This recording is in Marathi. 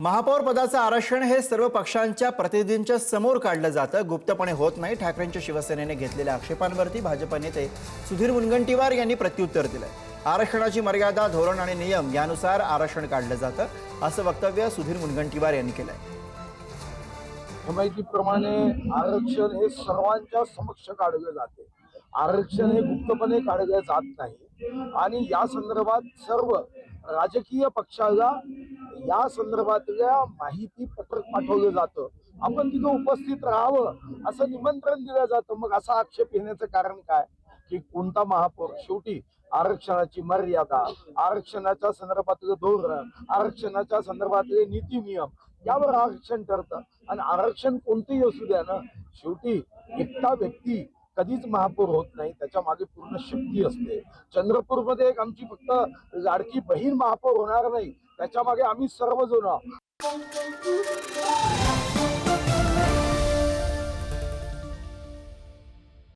महापौर पदाचं आरक्षण हे सर्व पक्षांच्या प्रतिनिधींच्या समोर काढलं जातं, गुप्तपणे होत नाही। ठाकरेंच्या शिवसेनेने घेतलेल्या आक्षेपांवरती भाजप नेते सुधीर मुनगंटीवार यांनी प्रत्युत्तर दिलंय। आरक्षणाची मर्यादा, धोरण आणि नियम यानुसार आरक्षण काढलं जातं, असं वक्तव्य सुधीर मुनगंटीवार यांनी केलंय। माहितीप्रमाणे आरक्षण हे सर्वांच्या समक्ष काढले जाते। आरक्षण हे गुप्तपणे काढले जात नाही आणि या संदर्भात सर्व राजकीय पक्षाला या संदर्भातल्या माहिती पत्रक पाठवलं जातं। आपण तिथे उपस्थित राहावं असं निमंत्रण दिलं जातं। मग असा आक्षेप येण्याचं कारण काय की कोणता महापौर? शेवटी आरक्षणाची मर्यादा, आरक्षणाच्या संदर्भातलं धोरण, आरक्षणाच्या संदर्भातले नीती नियम यावर आरक्षण ठरतं। आणि आरक्षण कोणतेही असू द्या ना, शेवटी एकटा व्यक्ती कधीच महापौर होत नाही, त्याच्या मागे पूर्ण शक्ती असते। चंद्रपूरमध्ये एक आमची फक्त लाडकी बहीण महापौर होणार नाही, त्याच्या मागे आम्ही सर्वजण